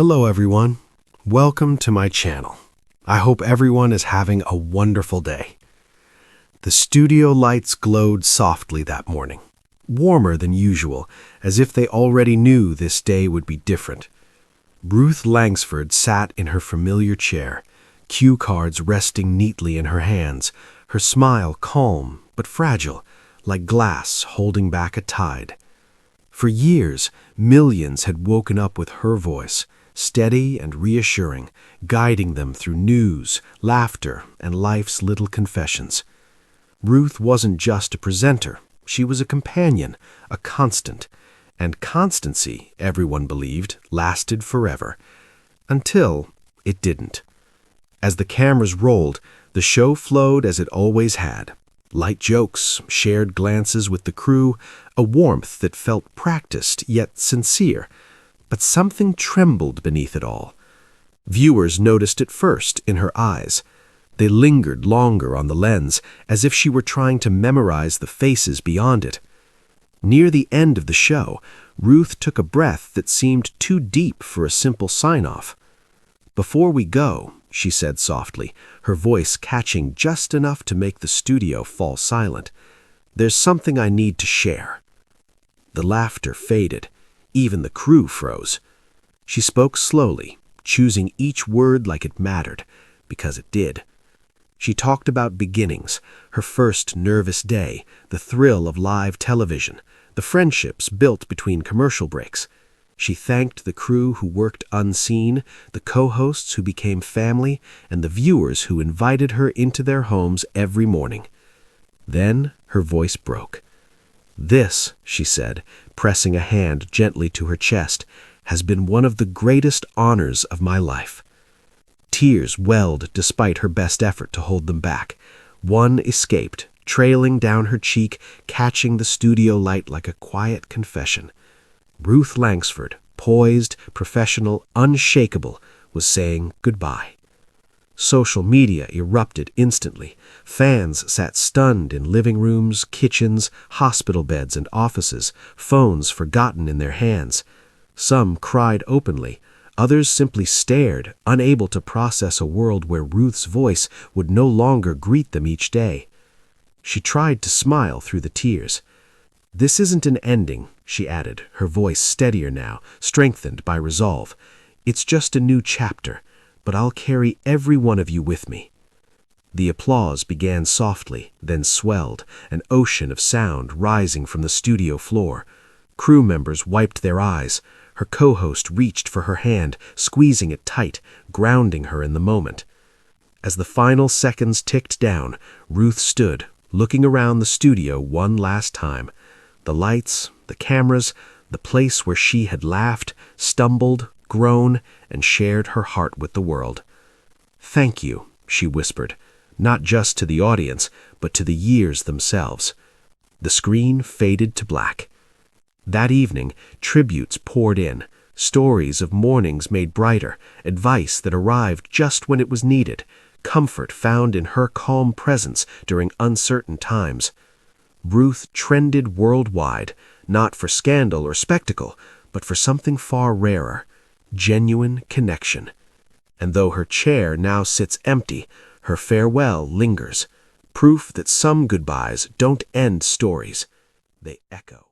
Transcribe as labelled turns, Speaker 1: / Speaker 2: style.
Speaker 1: Hello everyone. Welcome to my channel. I hope everyone is having a wonderful day. The studio lights glowed softly that morning, warmer than usual, as if they already knew this day would be different. Ruth Langsford sat in her familiar chair, cue cards resting neatly in her hands, her smile calm but fragile, like glass holding back a tide. For years, millions had woken up with her voice, steady and reassuring, guiding them through news, laughter, and life's little confessions. Ruth wasn't just a presenter, she was a companion, a constant. And constancy, everyone believed, lasted forever. Until it didn't. As the cameras rolled, the show flowed as it always had. Light jokes, shared glances with the crew, a warmth that felt practiced yet sincere. But something trembled beneath it all. Viewers noticed it first in her eyes. They lingered longer on the lens, as if she were trying to memorize the faces beyond it. Near the end of the show, Ruth took a breath that seemed too deep for a simple sign-off. "Before we go," she said softly, her voice catching just enough to make the studio fall silent, "there's something I need to share." The laughter faded. Even the crew froze. She spoke slowly, choosing each word like it mattered, because it did. She talked about beginnings, her first nervous day, the thrill of live television, the friendships built between commercial breaks. She thanked the crew who worked unseen, the co-hosts who became family, and the viewers who invited her into their homes every morning. Then her voice broke. "This," she said, pressing a hand gently to her chest, "has been one of the greatest honors of my life." Tears welled despite her best effort to hold them back. One escaped, trailing down her cheek, catching the studio light like a quiet confession. Ruth Langsford, poised, professional, unshakable, was saying goodbye. Social media erupted instantly. Fans sat stunned in living rooms, kitchens, hospital beds, and offices, phones forgotten in their hands. Some cried openly. Others simply stared, unable to process a world where Ruth's voice would no longer greet them each day. She tried to smile through the tears. "This isn't an ending," she added, her voice steadier now, strengthened by resolve. "It's just a new chapter. But I'll carry every one of you with me." The applause began softly, then swelled, an ocean of sound rising from the studio floor. Crew members wiped their eyes. Her co-host reached for her hand, squeezing it tight, grounding her in the moment. As the final seconds ticked down, Ruth stood, looking around the studio one last time. The lights, the cameras, the place where she had laughed, stumbled, grown, and shared her heart with the world. "Thank you," she whispered, not just to the audience, but to the years themselves. The screen faded to black. That evening, tributes poured in, stories of mornings made brighter, advice that arrived just when it was needed, comfort found in her calm presence during uncertain times. Ruth trended worldwide, not for scandal or spectacle, but for something far rarer. Genuine connection. And though her chair now sits empty, her farewell lingers, proof that some goodbyes don't end stories, they echo.